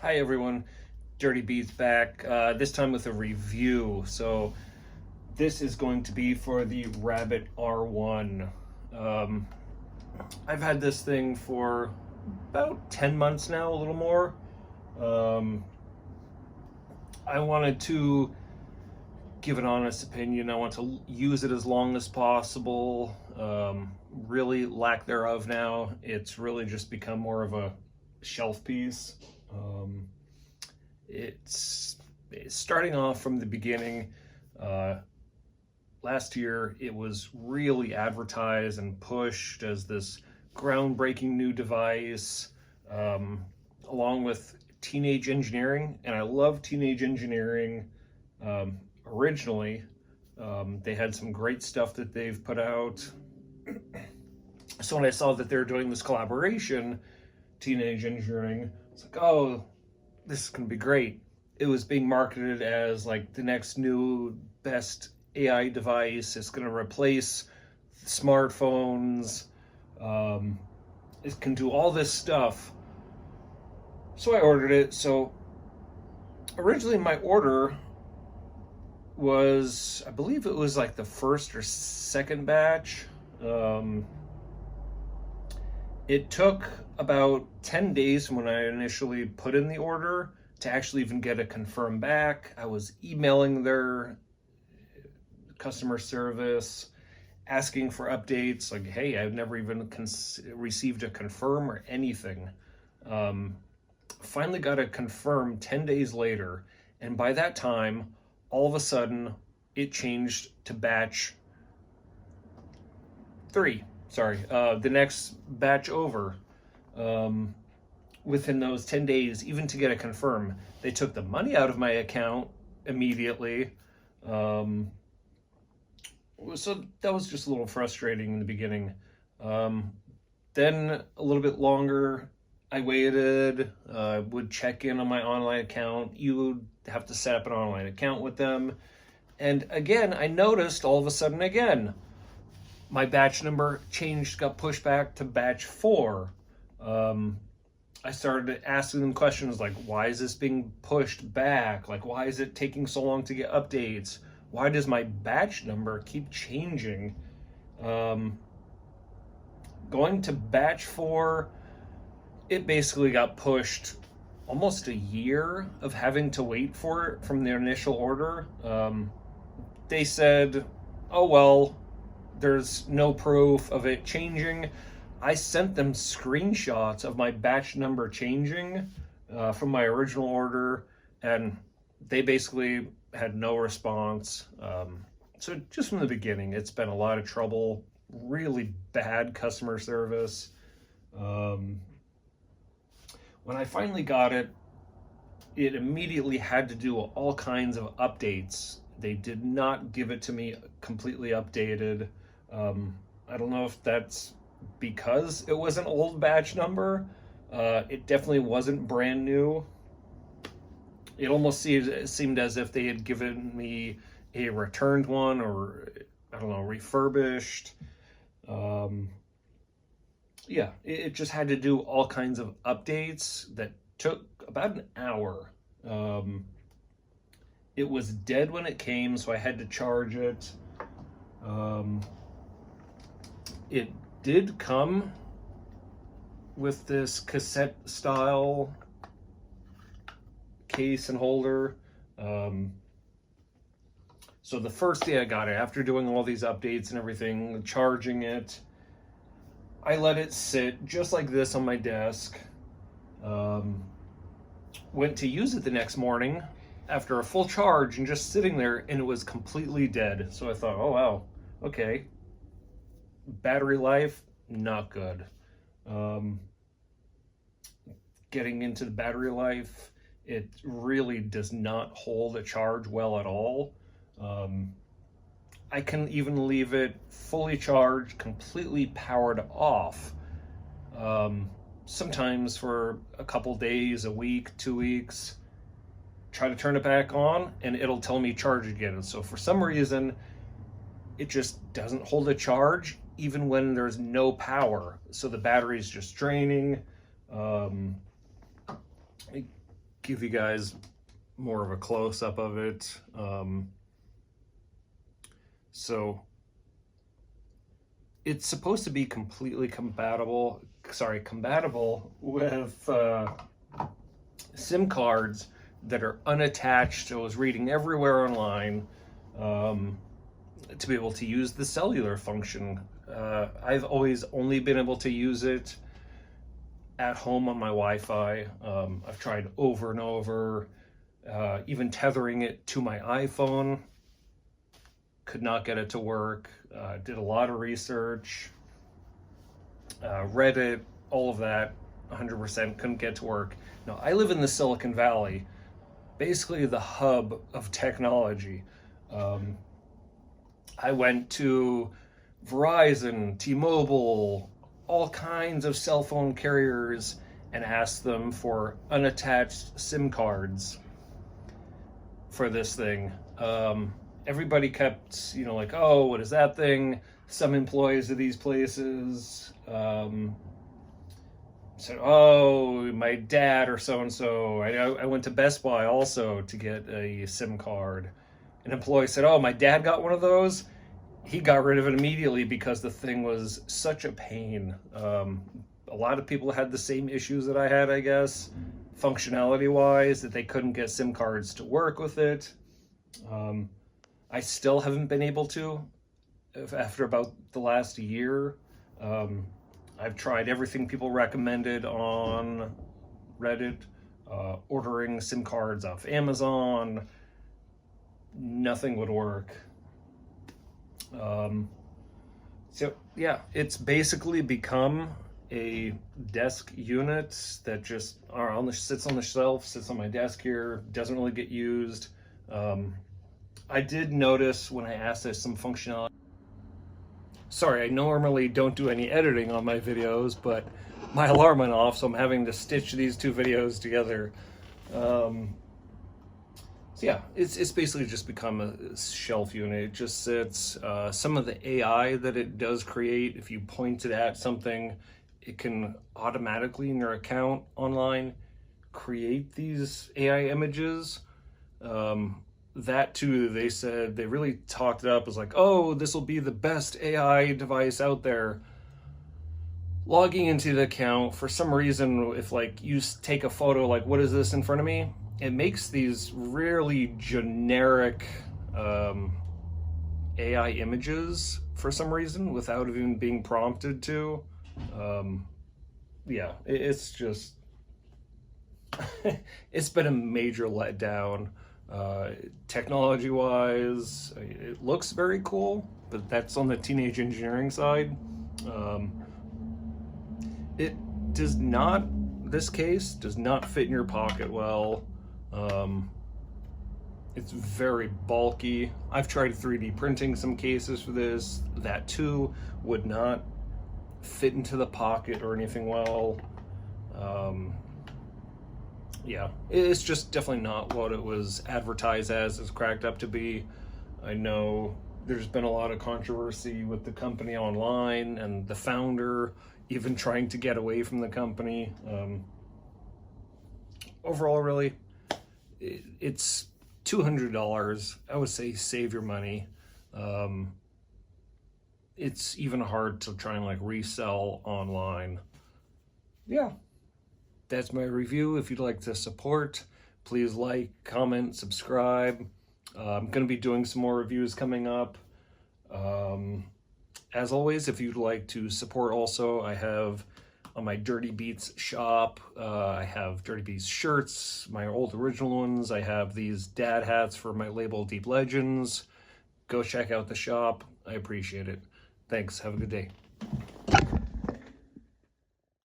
Hi everyone, Dirty Beats back, this time with a review. So this is going to be for the Rabbit R1. Um, I've had this thing for about 10 months now, a little more. Um, I wanted to give an honest opinion. I want to use it as long as possible. Really, lack thereof now. It's really just become more of a shelf piece. Um, it's, it's starting off from the beginning. Uh, Last year, it was really advertised and pushed as this groundbreaking new device, um, along with Teenage Engineering. And I love Teenage Engineering. Originally, they had some great stuff that they've put out. So when I saw that they're doing this collaboration, Teenage Engineering, it's like, oh, this is going to be great. It was being marketed as like the next new best AI device. It's going to replace smartphones. Um, it can do all this stuff. So I ordered it. So originally, my order was, I believe it was like the first or second batch. Um, it took about 10 days from when I initially put in the order to actually even get it confirmed back. I was emailing their customer service, asking for updates, like, hey, I've never even received a confirm or anything. Um, Finally got it confirmed 10 days later, and by that time, all of a sudden, it changed to batch 3. Sorry, the next batch over. Um, Within those 10 days, even to get it confirmed, they took the money out of my account immediately. Um, so that was just a little frustrating in the beginning. Um, then a little bit longer, I waited, would check in on my online account. You would have to set up an online account with them. And again, I noticed all of a sudden again, my batch number changed, got pushed back to batch 4. Um, I started asking them questions like, why is this being pushed back? Like, why is it taking so long to get updates? Why does my batch number keep changing? Um, Going to batch 4, it basically got pushed almost a year of having to wait for it from their initial order. They said, oh, well, there's no proof of it changing. I sent them screenshots of my batch number changing from my original order, and they basically had no response. So just from the beginning, it's been a lot of trouble, really bad customer service. Um, when I finally got it, it immediately had to do all kinds of updates. They did not give it to me completely updated. I don't know if that's because it was an old batch number. It definitely wasn't brand new. It almost seemed as if they had given me a returned one, or I don't know, refurbished. Um, yeah, it just had to do all kinds of updates that took about an hour. Um, it was dead when it came, so I had to charge it. Um, it did come with this cassette style case and holder. So the first day I got it, after doing all these updates and everything, charging it, I let it sit just like this on my desk. Um, Went to use it the next morning after a full charge and just sitting there, and it was completely dead. So I thought, oh wow, okay. Battery life, not good. Um, Getting into the battery life, it really does not hold a charge well at all. Um, I can even leave it fully charged, completely powered off. Sometimes for a couple days, a week, 2 weeks, try to turn it back on and it'll tell me charge again. So for some reason, it just doesn't hold a charge even when there's no power. So the battery's just draining. Um, give you guys more of a close-up of it. So it's supposed to be completely compatible with SIM cards that are unattached. I was reading everywhere online to be able to use the cellular function. I've always only been able to use it at home on my Wi-Fi. I've tried over and over, even tethering it to my iPhone. Could not get it to work. Did a lot of research, Reddit, all of that, 100% couldn't get to work. Now, I live in the Silicon Valley, basically the hub of technology. I went to Verizon, T-Mobile, all kinds of cell phone carriers and asked them for unattached SIM cards for this thing. Everybody kept, like, oh, what is that thing? Some employees of these places said, oh, my dad or so-and-so. I went to Best Buy also to get a SIM card. An employee said, oh, my dad got one of those. He got rid of it immediately because the thing was such a pain. A lot of people had the same issues that I had, I guess, functionality-wise, that they couldn't get SIM cards to work with it. I still haven't been able to after about the last year. I've tried everything people recommended on Reddit, ordering SIM cards off Amazon. Nothing would work. So yeah, it's basically become a desk unit that just sits on the shelf, sits on my desk here, doesn't really get used. I did notice when I asked it some functionality. Sorry, I normally don't do any editing on my videos, but my alarm went off, so I'm having to stitch these two videos together. So yeah, it's basically just become a shelf unit. It just sits. Some of the AI that it does create, if you point it at something, it can automatically in your account online create these AI images. That too, they said, they really talked it up as like, oh, this will be the best AI device out there. Logging into the account, for some reason, if like you take a photo, like what is this in front of me? It makes these really generic AI images for some reason without even being prompted to. Yeah, it's just, it's been a major letdown. Technology-wise, it looks very cool, but that's on the teenage engineering side. It does not, this case does not fit in your pocket well. It's very bulky. I've tried 3D printing some cases for this. That too would not fit into the pocket or anything well. Yeah, it's just definitely not what it was advertised as. It's cracked up to be. I know there's been a lot of controversy with the company online and the founder even trying to get away from the company. Overall, really, it's $200. I would say save your money. It's even hard to try and like resell online. Yeah. That's my review. If you'd like to support, please like, comment, subscribe. I'm going to be doing some more reviews coming up. As always, if you'd like to support also, I have on my Dirty Beats shop, I have Dirty Beats shirts, my old original ones. I have these dad hats for my label Deep Legends. Go check out the shop. I appreciate it. Thanks. Have a good day.